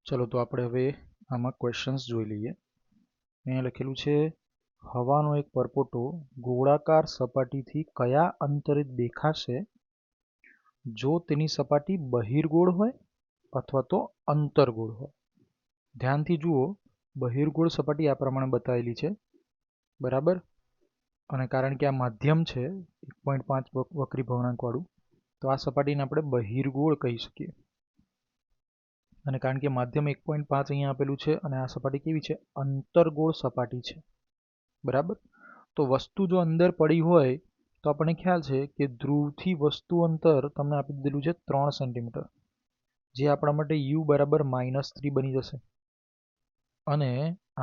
ચલો તો આપણે હવે આમાં ક્વેશ્ચન્સ જોઈ લઈએ. અહીંયા લખેલું છે હવાનો એક પરપોટો ગોળાકાર સપાટીથી કયા અંતરે દેખાશે જો તેની સપાટી બહિર્ગોળ હોય અથવા તો અંતર્ગોળ હોય. ધ્યાનથી જુઓ, બહિર્ગોળ સપાટી આ પ્રમાણે બતાવેલી છે, બરાબર. અને કારણ કે આ માધ્યમ છે 1.5 વક્રી ભવનાંકવાળું, તો આ સપાટીને આપણે બહિર્ગોળ કહી શકીએ. અને કારણ કે માધ્યમ 1.5 અહીંયા આપેલું છે અને આ સપાટી કેવી છે? અંતર્ગોળ સપાટી છે, બરાબર. તો વસ્તુ જો અંદર પડી હોય તો આપણને ખ્યાલ છે કે ધ્રુવથી વસ્તુ અંતર તમને આપી દીધેલું છે 3 સેન્ટીમીટર, જે આપણા માટે u બરાબર -3 બની જશે. અને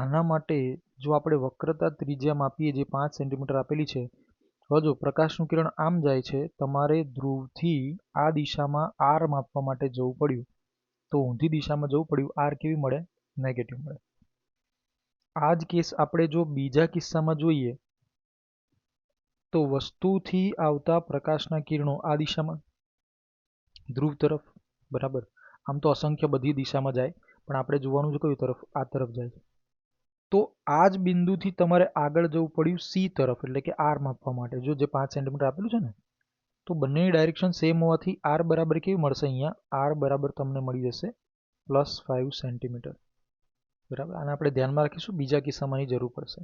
આના માટે જો આપણે વક્રતા ત્રિજ્યા માપીએ જે 5 સેન્ટીમીટર આપેલી છે, હવે જો પ્રકાશનું કિરણ આમ જાય છે, તમારે ધ્રુવથી આ દિશામાં r માપવા માટે જવું પડ્યું, તો ઊંધી દિશામાં જવું પડ્યું, r કેવી મળે? નેગેટિવ મળે. આ જ કેસ આપણે જો બીજા કિસ્સામાં જોઈએ તો વસ્તુથી આવતા પ્રકાશના કિરણો આ દિશામાં ધ્રુવ તરફ, બરાબર. આમ તો અસંખ્ય બધી દિશામાં જાય, પણ આપણે જોવાનું છે કઈ તરફ? આ તરફ જાય છે. તો આ જ બિંદુથી તમારે આગળ જવું પડ્યું C તરફ, એટલે કે r માપવા માટે. જો જે 5 સેન્ટીમીટર આપેલું છે ને, તો બંનેની ડાયરેક્શન સેમ હોવાથી r બરાબર કેવી મળશે? અહીંયા r બરાબર તમને મળી જશે +5 સેન્ટીમીટર, બરાબર. આને આપણે ધ્યાનમાં રાખીશું, બીજા કિસ્સામાંની જરૂર પડશે.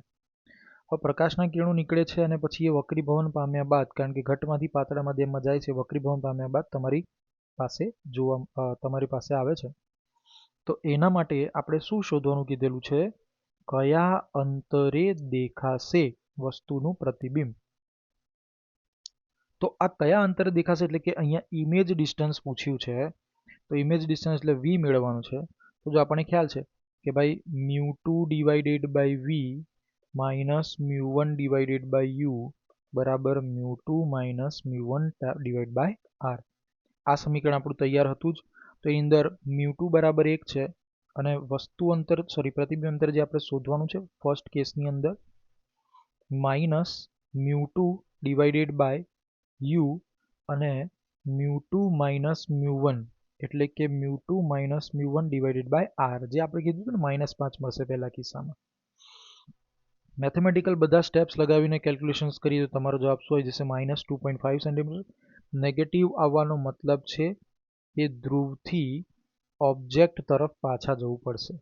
હવે પ્રકાશના કિરણો નીકળે છે અને પછી એ વક્રીભવન પામ્યા બાદ, કારણ કે ઘટમાંથી પાતળા માધ્યમમાં જાય છે, વક્રીભવન પામ્યા બાદ તમારી પાસે આવે છે. તો એના માટે આપણે શું શોધવાનું કીધેલું છે? કયા અંતરે દેખાશે વસ્તુનું પ્રતિબિંબ. તો આ કયા અંતરે દેખાશે એટલે કે અહીંયા ઇમેજ ડિસ્ટન્સ પૂછ્યું છે, તો ઇમેજ ડિસ્ટન્સ એટલે v મેળવવાનું છે. તો જો આપણને ખ્યાલ છે કે ભાઈ μ2/v -μ1/u બરાબર μ2 -μ1/r. આ સમીકરણ આપણું તૈયાર હતું જ. તો એની અંદર μ2 બરાબર 1 છે અને વસ્તુ અંતર પ્રતિબિંબ અંતર જે આપણે શોધવાનું છે ફર્સ્ટ કેસની અંદર, માઇનસ μ2/u અને μ2 -μ1 એટલે કે μ2 -μ1/r, જે આપણે કીધું હતું ને -5 મળશે પહેલા કિસ્સામાં. મેથેમેટિકલ બધા સ્ટેપ્સ લગાવીને કેલ્ક્યુલેશન્સ કરીએ તો તમારો જવાબ શું આવી જશે? -2.5 સેન્ટીમીટર. નેગેટિવ આવવાનો મતલબ છે કે ધ્રુવથી ઓબ્જેક્ટ તરફ પાછા જવું પડશે,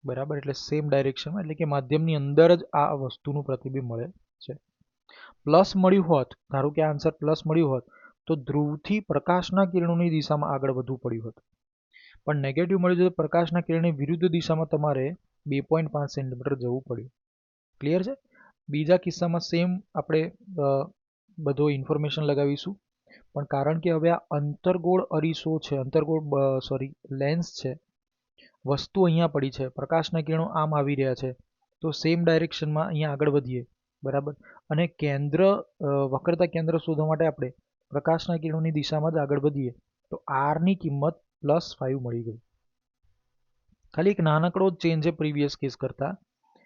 બરાબર. એટલે સેમ ડાયરેક્શનમાં, એટલે કે માધ્યમની અંદર જ આ વસ્તુનું પ્રતિબિંબ મળે છે. પ્લસ મળ્યું હોત, ધારો કે આ આન્સર પ્લસ મળ્યું હોત, તો ધ્રુવથી પ્રકાશના કિરણોની દિશામાં આગળ વધવું પડ્યું હતું. પણ નેગેટિવ મળ્યું છે તો પ્રકાશના કિરણની વિરુદ્ધ દિશામાં તમારે 2.5 સેન્ટીમીટર જવું પડ્યું. ક્લિયર છે? બીજા કિસ્સામાં સેમ આપણે બધો ઇન્ફોર્મેશન લગાવીશું, પણ કારણ કે હવે આ અંતર્ગોળ અરીસો છે, લેન્સ છે, વસ્તુ અહીંયા પડી છે, પ્રકાશના કિરણો આમ આવી રહ્યા છે, તો સેમ ડાયરેક્શનમાં અહીંયા આગળ વધીએ, બરાબર. અને વક્રતા કેન્દ્ર શોધવા માટે આપણે પ્રકાશના કિરણોની દિશામાં જ આગળ વધીએ, તો r ની કિંમત +5 મળી ગઈ. ખાલી એક નાનકડો ચેન્જ છે પ્રીવિયસ કેસ કરતા.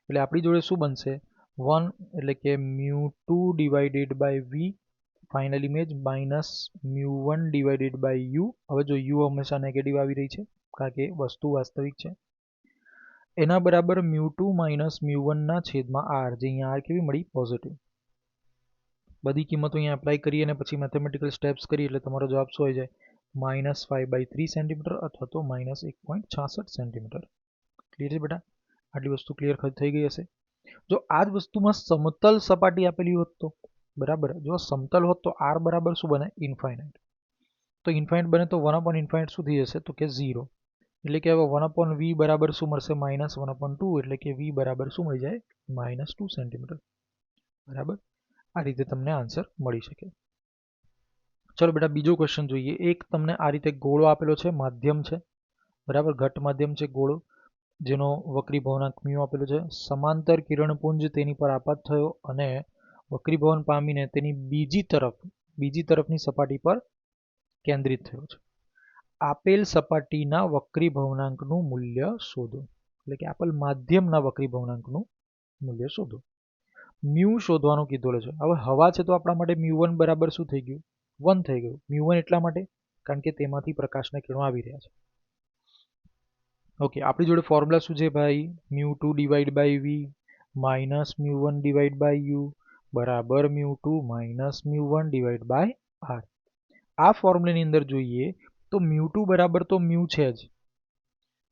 એટલે આપણી જોડે શું બનશે? 1 એટલે કે μ2/v ફાઇનલ ઇમેજ -μ1/u. હવે જો u હંમેશા નેગેટિવ આવી રહી છે કારણ કે વસ્તુ વાસ્તવિક છે, એના બરાબર μ2 -μ1/r, જે અહીંયા r કેવી મળી? પોઝિટિવ. બધી કિંમતો અહીંયા એપ્લાય કરીએ અને પછી મેથેમેટિકલ સ્ટેપ્સ કરીએ એટલે તમારો જવાબ શું આવી જાય? -5/3 સેન્ટીમીટર અથવા તો -1.66 સેન્ટીમીટર. ક્લિયર છે બેટા? આટલી વસ્તુ ક્લિયર થઈ ગઈ હશે. જો આ જ વસ્તુમાં સમતલ સપાટી આપેલી હોત તો, બરાબર, જો સમતલ હોત તો r બરાબર શું બને? ઇન્ફાઇનાઇટ. તો ઇન્ફાઇનાઇટ બને તો 1/∞ શું થઈ જશે? તો કે 0. એટલે કે હવે 1/v બરાબર શું મળશે? -1/2, એટલે કે v બરાબર શું મળી જાય? -2 સેન્ટીમીટર, બરાબર. આ રીતે તમને આન્સર મળી શકે. ચલો બેટા બીજો ક્વેશ્ચન જોઈએ. એક તમને આ રીતે ગોળો આપેલો છે, માધ્યમ છે, બરાબર, ઘટ માધ્યમ છે ગોળો, જેનો વક્રીભવનાંક μ આપેલો છે. સમાંતર કિરણપુંજ તેની પર આપાત થયો અને વક્રીભવન પામીને તેની બીજી તરફની સપાટી પર કેન્દ્રિત થયો છે. આપેલ સપાટીના વક્રીભવનાંકનું મૂલ્ય શોધો. એટલે કે આપેલ માધ્યમના વક્રીભવનાંકનું મૂલ્ય શોધો. મ્યુ શોધવાનું કીધેલો છે. હવે હવા છે તો આપણા માટે μ1 બરાબર શું થઈ ગયું? 1 થઈ ગયું. μ1 એટલા માટે કારણ કે તેમાંથી પ્રકાશના કિરણો આવી રહ્યા છે. ઓકે, આપણી જોડે ફોર્મ્યુલા શું છે ભાઈ? μ2 divide by V minus μ1 divide by U બરાબર μ2 માઇનસ μ1 ડિવાઈડ બાય આર. આ ફોર્મ્યુલાની અંદર જોઈએ તો μ2 બરાબર તો મ્યુ છે જ,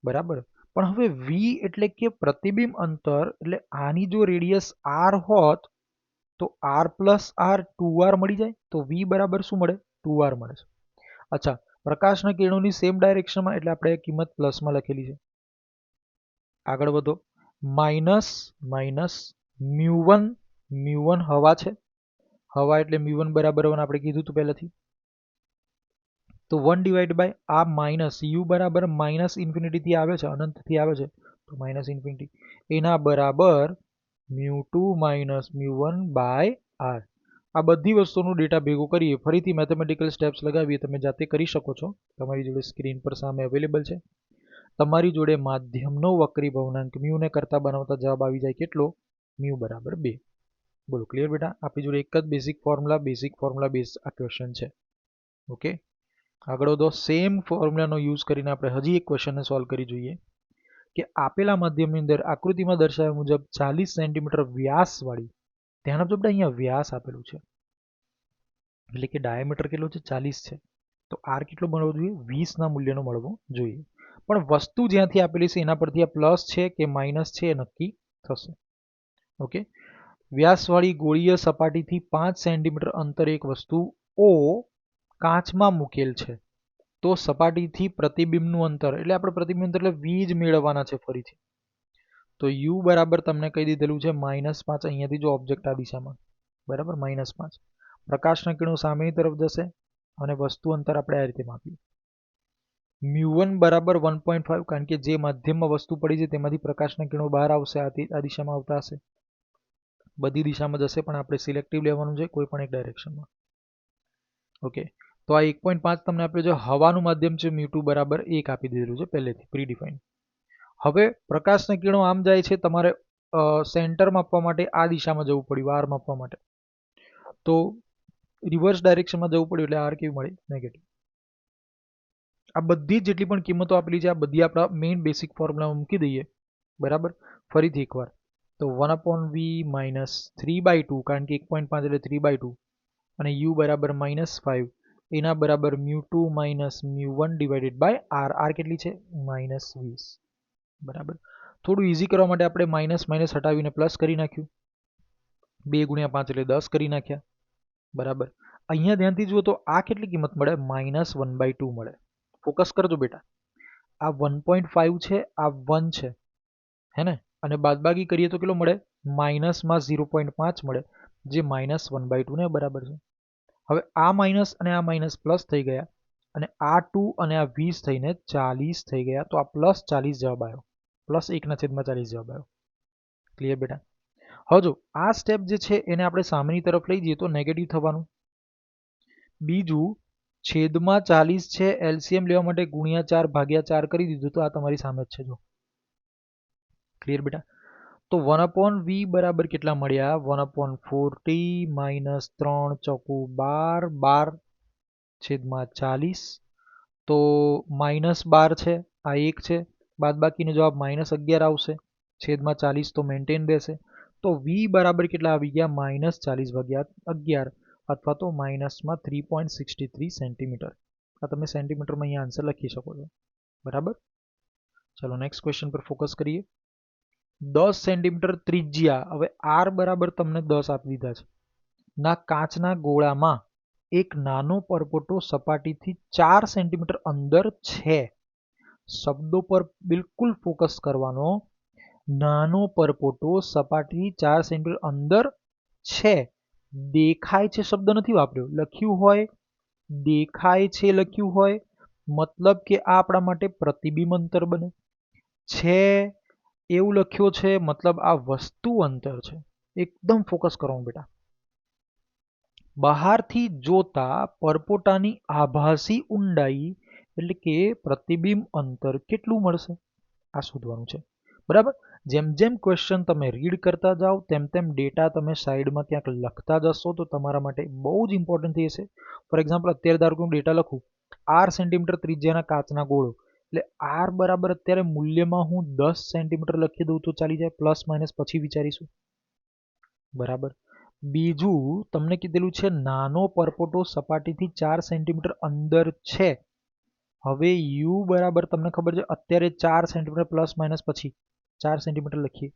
બરાબર. પણ હવે વી એટલે કે પ્રતિબિંબ અંતર, એટલે આની જો રેડિયસ આર હોત તો આર પ્લસ આર 2r મળી જાય. તો વી બરાબર શું મળે? 2r મળે છે. અચ્છા, પ્રકાશના કિરણોની સેમ ડાયરેક્શનમાં, એટલે આપણે કિંમત પ્લસમાં લખેલી છે. આગળ વધો. માઇનસ માઇનસ મ્યુ1 હવા છે, હવા એટલે મ્યુ1 બરાબર 1 આપણે કીધું હતું પહેલાથી. તો 1 ડિવાઈડ બાય આ માઇનસ યુ બરાબર માઇનસ ઇન્ફિનિટીથી આવે છે, અનંતથી આવે છે, તો માઇનસ ઇન્ફિનિટી એના બરાબર μ2 માઇનસ μ1 બાય આર. આ બધી વસ્તુનો ડેટા ભેગો કરીએ, ફરીથી મેથેમેટિકલ સ્ટેપ્સ લગાવીએ, તમે જાતે કરી શકો છો. તમારી જોડે સ્ક્રીન પર સામે અવેલેબલ છે. તમારી જોડે માધ્યમનો વક્રી ભવનાંક મ્યુને કરતા બનાવતા જવાબ આવી જાય કેટલો? મ્યુ બરાબર 2. બોલો ક્લિયર બેટા? આપણી જોડે એક જ બેઝિક ફોર્મ્યુલા બેઝ આ ક્વેશ્ચન છે. ઓકે, આગળ વધો. સેમ ફોર્મ્યુલાનો યુઝ કરીને આપણે હજી એક ક્વેશ્ચનને સોલ્વ કરી જોઈએ કે આપેલા માધ્યમની અંદર આકૃતિમાં દર્શાવ્યા મુજબ 40 સેન્ટીમીટર વ્યાસવાળી, ધ્યાન આપજો બેટા, અહીંયા વ્યાસ આપેલું છે એટલે કે ડાયામીટર કેટલો છે? 40 છે. તો આર કેટલો મળવો જોઈએ? 20 ના મૂલ્યનો મળવો જોઈએ. પણ વસ્તુ જ્યાંથી આપેલી છે એના પરથી આ પ્લસ છે કે માઇનસ છે એ નક્કી થશે. ઓકે, વ્યાસવાળી ગોળીય સપાટીથી 5 સેન્ટીમીટર અંતરે એક વસ્તુ ઓ કાચમાં મૂકેલ છે. તો સપાટીથી પ્રતિબિંબનું અંતર, એટલે આપણે પ્રતિબિંબ અંતર એટલે વી જ મેળવવાના છે ફરીથી. તો યુ બરાબર તમને કહી દીધેલું છે -5. અહીંયાથી જો ઓબ્જેક્ટ આ દિશામાં, બરાબર, -5. પ્રકાશના કિરણો સામેની તરફ જશે અને વસ્તુ અંતર આપણે આ રીતે માપ્યું. μ1 બરાબર 1.5, કારણ કે જે માધ્યમમાં વસ્તુ પડી છે તેમાંથી પ્રકાશના કિરણો બહાર આવશે, આ દિશામાં આવતા હશે. બધી દિશામાં જશે પણ આપણે સિલેક્ટિવ લેવાનું છે, કોઈ પણ એક ડાયરેક્શનમાં. ઓકે, તો આ 1.5 તમને આપ્યું છે. હવાનું માધ્યમ છે, μ2 બરાબર 1 આપી દીધેલું છે પહેલેથી પ્રીડિફાઈન. હવે પ્રકાશના કિરણો આમ જાય છે, તમારે સેન્ટર માપવા માટે આ દિશામાં જવું પડ્યું, આર માપવા માટે. તો રિવર્સ ડાયરેક્શનમાં જવું પડ્યું, એટલે આર કેવી મળી? નેગેટિવ. આ બધી જેટલી પણ કિંમતો આપેલી છે આ બધી આપણા મેઇન બેસિક ફોર્મ્યુલામાં મૂકી દઈએ, બરાબર. ફરીથી એકવાર, તો 1/v માઇનસ 3/2, કારણ કે 1.5 એટલે 3/2, અને u બરાબર -5, એના બરાબર μ2 minus μ1 divided by R. R કેટલી છે? -20, બરાબર. થોડું ઇઝી કરવા માટે આપણે માઇનસ માઇનસ હટાવીને પ્લસ કરી નાખ્યું. 2 × 5 એટલે 10 કરી નાખ્યા, બરાબર. અહીંયા ધ્યાનથી જુઓ તો આ કેટલી કિંમત મળે? -1/2 મળે. ફોકસ કરજો બેટા, આ 1.5 છે, આ 1 છે, હે ને? અને બાદબાકી કરીએ તો કેટલો મળે? માઇનસમાં 0.5 મળે, જે -1/2 ને બરાબર છે. હવે આ માઇનસ અને આ માઇનસ પ્લસ થઈ ગયા, અને આ 2 અને આ 20 થઈને 40 થઈ ગયા. તો આ +40 જવાબ આવ્યો, +1/40 જવાબ આવ્યો. ક્લિયર બેટા? હવે જો આ સ્ટેપ જે છે એને આપણે સામેની તરફ લઈ જઈએ તો નેગેટિવ થવાનું. બીજું, છેદમાં 40 છે, એલસીએમ લેવા માટે ×4/4 કરી દીધું, તો આ તમારી સામે જ છે જો. ક્લિયર બેટા? તો 1/v બરાબર કેટલા મળ્યા? 1/40 માઇનસ 3 ચોકુ 12, 12 છેદમાં 40. તો -12 છે, આ 1 છે, બાદબાકીનો જવાબ -11 આવશે, છેદમાં 40 તો મેન્ટેન રહેશે. તો v બરાબર કેટલા આવી ગયા? -40/11, અથવા તો માઇનસમાં 3.63 સેન્ટીમીટર. આ તમે સેન્ટીમીટરમાં અહીંયા આન્સર લખી શકો છો, બરાબર. ચલો નેક્સ્ટ ક્વેશ્ચન પર ફોકસ કરીએ. 10 સેન્ટીમીટર ત્રિજ્યા, હવે આર બરાબર તમને 10 આપી દીધા છે, ના કાચના ગોળામાં એક નાનો પરપોટો સપાટીથી 4 સેન્ટીમીટર અંદર છે. શબ્દો પર બિલકુલ ફોકસ કરવાનો. નાનો પરપોટો સપાટીથી 4 સેન્ટીમીટર અંદર છે. દેખાય છે શબ્દ નથી વાપર્યો, લખ્યું હોય દેખાય છે લખ્યું હોય, મતલબ કે આ આપણા માટે પ્રતિબિંબ અંતર બને. છે એવું લખ્યો છે, મતલબ આ વસ્તુ અંતર છે. એકદમ ફોકસ કરવાનું બેટા. બહારથી જોતા પરપોટાની આભાસી ઊંડાઈ એટલે કે પ્રતિબિંબ અંતર કેટલું મળશે, આ શોધવાનું છે, બરાબર. જેમ જેમ ક્વેશ્ચન તમે રીડ કરતા જાઓ તેમ તેમ ડેટા તમે સાઈડમાં ક્યાંક લખતા જશો તો તમારા માટે બહુ જ ઇમ્પોર્ટન્ટ થઈ જશે. ફોર એક્ઝામ્પલ, અત્યારે ધારો કે હું ડેટા લખું, 8 સેન્ટીમીટર ત્રિજ્યાના કાચના ગોળો, એટલે આર બરાબર અત્યારે મૂલ્યમાં હું 10 સેન્ટીમીટર લખી દઉં તો ચાલી જાય, પ્લસ માઇનસ પછી વિચારીશું, બરાબર. બીજું તમને કીધેલું છે નાનો પરપોટો સપાટીથી 4 સેન્ટીમીટર અંદર છે. હવે યુ બરાબર તમને ખબર છે અત્યારે 4 સેન્ટીમીટર પ્લસ માઇનસ પછી 4 સેન્ટીમીટર લખીએ.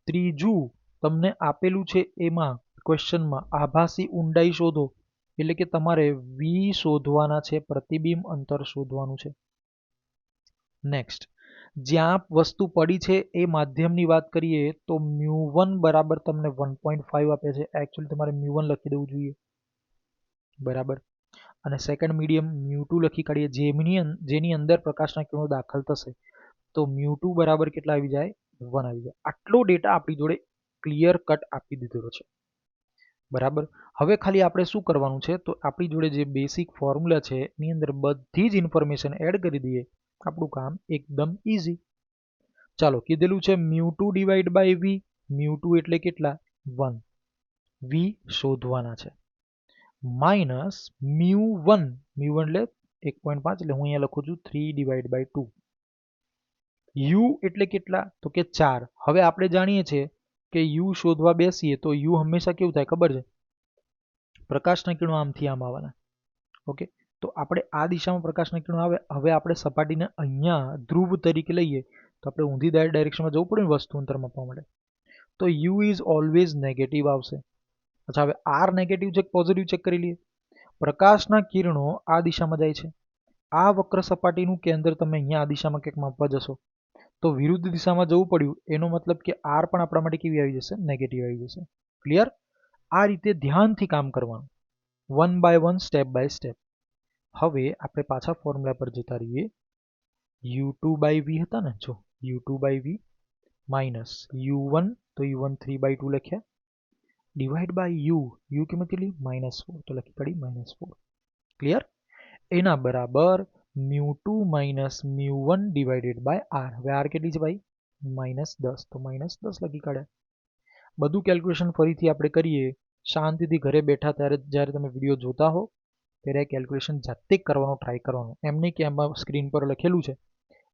ત્રીજું તમને આપેલું છે એમાં ક્વેશ્ચનમાં આભાસી ઊંડાઈ શોધો, એટલે કે તમારે વી શોધવાના છે, પ્રતિબિંબ અંતર શોધવાનું છે. નેક્સ્ટ, જ્યાં વસ્તુ પડી છે એ માધ્યમની વાત કરીએ તો મ્યુ1 બરાબર તમને 1.5 આપે છે. એકચ્યુઅલી તમારે મ્યુ1 લખી દેવું જોઈએ, બરાબર. અને સેકન્ડ મીડિયમ મ્યુ2 લખી કાઢીએ, જેની અંદર પ્રકાશના કિરણો દાખલ થશે. તો મ્યુ2 બરાબર કેટલા આવી જાય? 1 આવી જાય. આટલો ડેટા આપણી જોડે ક્લિયર કટ આપી દીધેલો છે, બરાબર. હવે ખાલી આપણે શું કરવાનું છે, તો આપણી જોડે જે બેસિક ફોર્મ્યુલા છે એની અંદર બધી જ ઇન્ફોર્મેશન એડ કરી દઈએ, આપણું કામ એકદમ ઇઝી. ચાલો, કીધેલું છે મ્યુ2 ડિવાઈડ બાય વી. મ્યુ2 એટલે કેટલા? 1. વી શોધવાના છે. માઇનસ મ્યુ1 એટલે 1.5, એટલે હું અહીંયા લખું છું 3 ડિવાઈડ બાય 2. યુ એટલે કેટલા? તો કે 4. હવે આપણે જાણીએ છીએ કે યુ શોધવા બેસીએ તો યુ હંમેશા કેવું થાય ખબર છે? પ્રકાશના કિરણો આમથી આમ આવવાના. ઓકે, તો આપણે આ દિશામાં પ્રકાશના કિરણો આવે. હવે આપણે સપાટીને અહીંયા ધ્રુવ તરીકે લઈએ તો આપણે ઊંધી ડાયરેક્શનમાં જવું પડે ને વસ્તુ અંતર માપવા માટે. તો યુ ઇઝ ઓલવેઝ નેગેટિવ આવશે. અચ્છા, હવે આર નેગેટિવ છે કે પોઝિટિવ ચેક કરી લઈએ. પ્રકાશના કિરણો આ દિશામાં જાય છે. આ વક્ર સપાટીનું કેન્દ્ર તમે અહીંયા આ દિશામાં કંઈક માપવા જશો તો વિરુદ્ધ દિશામાં જવું પડ્યું, એનો મતલબ કે આર પણ આપણા માટે કેવી આવી જશે? નેગેટિવ આવી જશે. ક્લિયર? આ રીતે ધ્યાનથી કામ કરવાનું, 1 બાય 1, સ્ટેપ બાય સ્ટેપ. હવે આપણે પાછા ફોર્મ્યુલા પર જતા રહીએ. u2 બાય વી હતા ને, જો u2 by V minus u1, તો u1 3 બાય 2 લખ્યા, ડિવાઈડ બાય યુ કિંમત કેટલી? -4, તો લખી કાઢી -4. ક્લિયર? એના બરાબર મ્યુ2 માઇનસ મ્યુ1 ડિવાઇડેડ બાય આર. હવે આર કેટલી છે ભાઈ? -10, તો -10 લખી કાઢ્યા. બધું કેલ્ક્યુલેશન ફરીથી આપણે કરીએ. શાંતિથી ઘરે બેઠા જ્યારે તમે વિડીયો જોતા હો ત્યારે કેલ્ક્યુલેશન જાતે કરવાનો ટ્રાય કરવાનો. એમ નહીં કે એમાં સ્ક્રીન પર લખેલું છે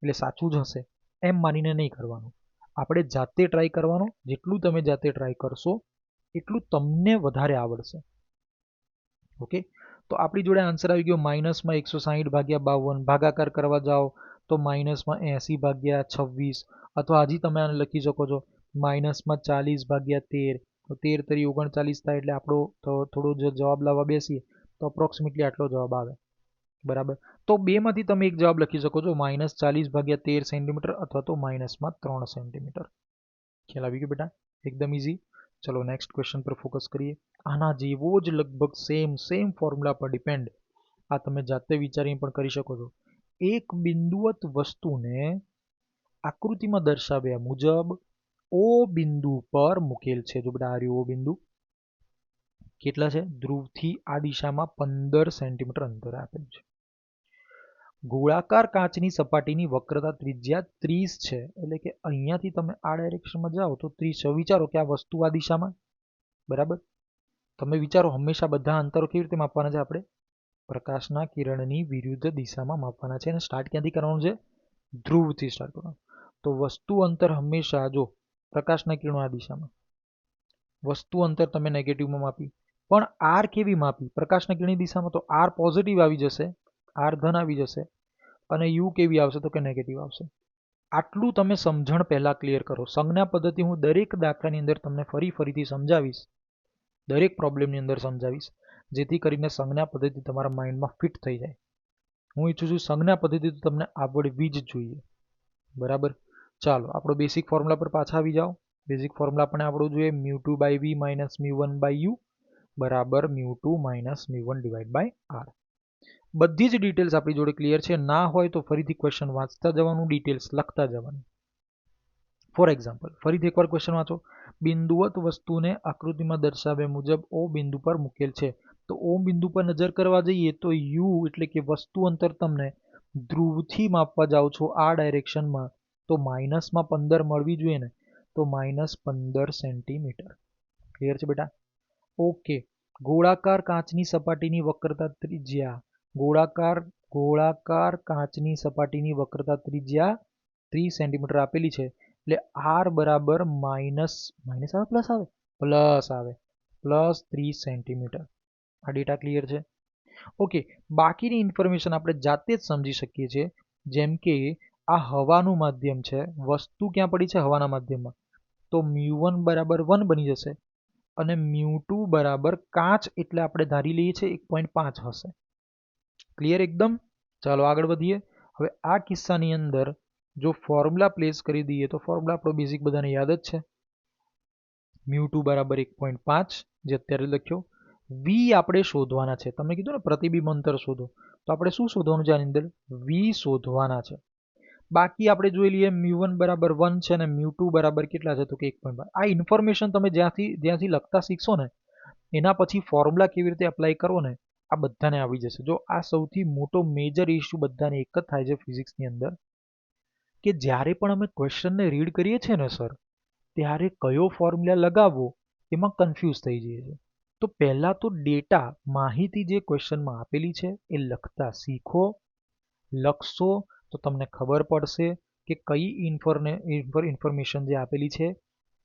એટલે સાચું જ હશે એમ માનીને નહીં કરવાનું. આપણે જાતે ટ્રાય કરવાનો. જેટલું તમે જાતે ટ્રાય કરશો એટલું તમને વધારે આવડશે. ઓકે, તો આપણી જોડે આન્સર આવી ગયો માઇનસમાં 160 ભાગ્યા 52. ભાગાકાર કરવા જાઓ તો માઇનસમાં 80 ભાગ્યા 26, અથવા હજી તમે આને લખી શકો છો માઇનસમાં 40 ભાગ્યા 13. તો 13 તરી 39 થાય, એટલે આપણો થોડો જો જવાબ લાવવા બેસીએ તો અપ્રોક્સિમેટલી આટલો જવાબ આવે, બરાબર. તો બેમાંથી તમે એક જવાબ લખી શકો છો, -40 ભાગ્યા 13 સેન્ટીમીટર અથવા તો માઇનસમાં 3 સેન્ટીમીટર. ખ્યાલ આવી ગયો બેટા? એકદમ ઇઝી. ચલો નેક્સ્ટ ક્વેશ્ચન પર ફોકસ કરીએ. આના જેવો જ લગભગ સેમ ફોર્મ્યુલા પર ડિપેન્ડ, આ તમે જાતે વિચારીને પણ કરી શકો છો. એક બિંદુવત વસ્તુને આકૃતિમાં દર્શાવ્યા મુજબ ઓ બિંદુ પર મૂકેલ છે. જો બેટા આ રહ્યું ઓ બિંદુ, કેટલા છે? ધ્રુવથી આ દિશામાં 15 સેન્ટીમીટર અંતરે આપેલ છે. ગોળાકાર કાચની સપાટીની વક્રતા ત્રિજ્યા 30 છે, એટલે કે અહીંયાથી તમે આ ડાયરેક્શનમાં જાઓ તો 30. વિચારો કે આ વસ્તુ આ દિશામાં, બરાબર. તમે વિચારો હંમેશા બધા અંતરો કેવી રીતે માપવાના છે? આપણે પ્રકાશના કિરણની વિરુદ્ધ દિશામાં માપવાના છે. અને સ્ટાર્ટ ક્યાંથી કરવાનું છે? ધ્રુવથી સ્ટાર્ટ કરવાનું. તો વસ્તુ અંતર હંમેશા, જો પ્રકાશના કિરણો આ દિશામાં, વસ્તુ અંતર તમે નેગેટિવમાં માપી, પણ આર કેવી માપી? પ્રકાશના કિરણની દિશામાં, તો આર પોઝિટિવ આવી જશે, આર ધન આવી જશે. અને યુ કેવી આવશે? તો કે નેગેટિવ આવશે. આટલું તમે સમજણ પહેલા ક્લિયર કરો. સંજ્ઞા પદ્ધતિ હું દરેક દાખલાની અંદર તમને ફરીથી સમજાવીશ, દરેક પ્રોબ્લેમની અંદર સમજાવીશ, જેથી કરીને સંજ્ઞા પદ્ધતિ તમારા માઇન્ડમાં ફિટ થઈ જાય. હું ઈચ્છું છું સંજ્ઞા પદ્ધતિ તો તમને આવડવી જ જોઈએ, બરાબર. ચાલો આપણો બેસિક ફોર્મ્યુલા પર પાછા આવી જાઓ. બેસિક ફોર્મ્યુલા આપણે આપણું જોઈએ મ્યુ2 બાય વી માઇનસ મ્યુ1 બાય યુ બરાબર મ્યુ2 માઇનસ મ્યુ1 ડિવાઈડ બાય આર. બધી જ ડિટેલ્સ આપણી જોડે ક્લિયર છે. ના હોય તો ફરીથી ક્વેશ્ચન વાંચતા જવાનું, ડિટેલ્સ લખતા જવાનું. ફોર એક્ઝામ્પલ, ફરીથી એકવાર ક્વેશ્ચન વાંચો. બિંદુવત વસ્તુને આકૃતિમાં દર્શાવ્યા મુજબ ઓ બિંદુ પર મૂકેલ છે. તો ઓ બિંદુ પર નજર કરવા જઈએ તો યુ એટલે કે વસ્તુ અંતર તમને ધ્રુવથી માપવા જાઓ છો આ ડાયરેક્શનમાં, તો માઇનસમાં 15 મળવી જોઈએ ને, તો -15 સેન્ટીમીટર. ક્લિયર છે બેટા? ઓકે. ગોળાકાર કાચની સપાટીની વક્રતા ત્રિજ્યા, ગોળાકાર ગોળાકાર કાચની સપાટીની વક્રતા ત્રિજ્યા 30 સેન્ટીમીટર આપેલી છે, એટલે આર બરાબર માઇનસ આવે પ્લસ આવે પ્લસ 30 સેન્ટીમીટર. આ ડેટા ક્લિયર છે? ઓકે, બાકીની ઇન્ફોર્મેશન આપણે જાતે જ સમજી શકીએ છીએ. જેમ કે આ હવાનું માધ્યમ છે, વસ્તુ ક્યાં પડી છે? હવાના માધ્યમમાં. તો μ1 બરાબર 1 બની જશે અને μ2 બરાબર કાચ એટલે આપણે ધારી લઈએ છીએ 1.5 હશે. ક્લિયર એકદમ? ચાલો આગળ વધીએ. હવે આ કિસ્સાની અંદર જો ફોર્મ્યુલા પ્લેસ કરી દઈએ તો ફોર્મ્યુલા આપણો બેઝિક બધાને યાદ જ છે. μ2 બરાબર 1.5 જે અત્યારે લખ્યો. v આપણે શોધવાના છે. તમે કીધું ને પ્રતિબિંબ અંતર શોધો, તો આપણે શું શોધવાનું છે? આની અંદર v શોધવાના છે. બાકી આપણે જોઈ લઈએ μ1 બરાબર 1 છે અને μ2 બરાબર કેટલા છે? તો કે 1.5. આ ઇન્ફોર્મેશન તમે જ્યાંથી લખતા શીખશો ને એના પછી ફોર્મ્યુલા કેવી રીતે એપ્લાય કરવો ને આ બધાને આવી જશે. જો આ સૌથી મોટો મેજર ઇશ્યુ બધાને એક જ થાય છે ફિઝિક્સની અંદર, કે જ્યારે પણ અમે ક્વેશ્ચનને રીડ કરીએ છીએ ને સર, ત્યારે કયો ફોર્મ્યુલા લગાવવો એમાં કન્ફ્યુઝ થઈ જઈએ છે. તો પહેલાં તો ડેટા માહિતી જે ક્વેશ્ચનમાં આપેલી છે એ લખતા શીખો. લખશો તો તમને ખબર પડશે કે કઈ ઇન્ફોર્મેશન જે આપેલી છે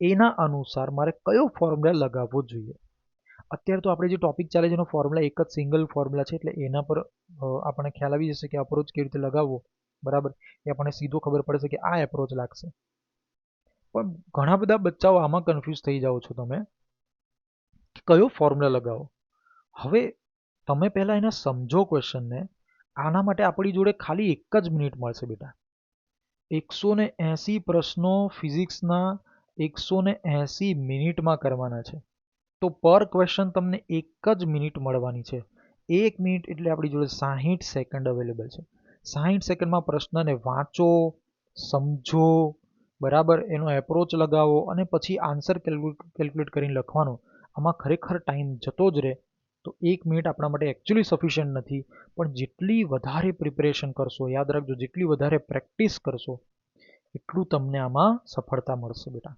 એના અનુસાર મારે કયો ફોર્મ્યુલા લગાવવો જોઈએ. અત્યારે તો આપણે જે ટોપિક ચાલે છે એનો ફોર્મ્યુલા એક જ સિંગલ ફોર્મ્યુલા છે, એટલે એના પર આપણને ખ્યાલ આવી જશે કે અપ્રોચ કેવી રીતે લગાવવો. બરાબર, એ આપણને સીધો ખબર પડશે કે આ એપ્રોચ લાગશે. પણ ઘણા બધા બચ્ચાઓ આમાં કન્ફ્યુઝ થઈ જાઓ છો તમે કે કયો ફોર્મ્યુલા લગાવો. હવે તમે પહેલાં એને સમજો ક્વેશ્ચનને. આના માટે આપણી જોડે ખાલી 1 જ મિનિટ મળશે બેટા. 180 પ્રશ્નો ફિઝિક્સના 180 મિનિટમાં કરવાના છે. તો પર ક્વેશ્ચન તમને 1 જ મિનિટ મળવાની છે. 1 મિનિટ એટલે આપણી જોડે 60 સેકન્ડ અવેલેબલ છે. 60 સેકન્ડમાં પ્રશ્નને વાંચો, સમજો, બરાબર, એનો એપ્રોચ લગાવો અને પછી આન્સર કેલ્ક્યુલેટ કરીને લખવાનો. આમાં ખરેખર ટાઈમ જતો જ રહે. તો 1 મિનિટ આપણા માટે એકચ્યુઅલી સફિશિયન્ટ નથી. પણ જેટલી વધારે પ્રિપેરેશન કરશો, યાદ રાખજો, જેટલી વધારે પ્રેક્ટિસ કરશો એટલું તમને આમાં સફળતા મળશે બેટા.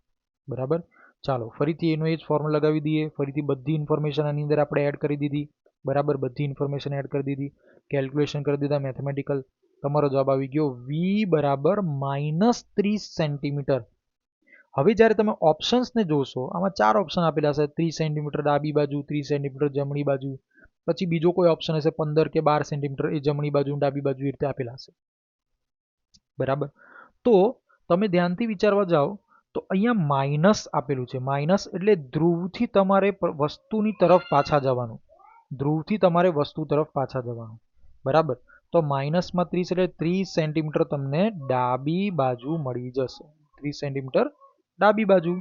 બરાબર, ચાલો ફરીથી એનો એ જ ફોર્મ્યુલા લગાવી દઈએ. ફરીથી બધી ઇન્ફોર્મેશન આની અંદર આપણે એડ કરી દીધી. બરાબર, બધી ઇન્ફોર્મેશન એડ કરી દીધી, કેલ્ક્યુલેશન કરી દીધા મેથેમેટિકલ. તમારો જવાબ આવી ગયો v બરાબર -30 સેન્ટીમીટર. હવે જ્યારે તમે ઓપ્શન્સને જોશો, આમાં 4 ઓપ્શન આપેલા હશે. 30 સેન્ટીમીટર ડાબી બાજુ, 30 સેન્ટીમીટર જમણી બાજુ, પછી બીજો કોઈ ઓપ્શન હશે 15 કે 12 સેન્ટીમીટર એ જમણી બાજુ ડાબી બાજુ એ રીતે આપેલા હશે. બરાબર, તો તમે ધ્યાનથી વિચારવા જાઓ તો અહીંયા માઇનસ આપેલું છે. માઇનસ એટલે ધ્રુવથી તમારે વસ્તુની તરફ પાછા જવાનું. ધ્રુવથી તમારે વસ્તુ તરફ પાછા જવાનું. બરાબર, તો માઇનસમાં 30 એટલે 30 સેન્ટીમીટર તમને ડાબી બાજુ મળી જશે. 30 સેન્ટીમીટર ડાબી બાજુ.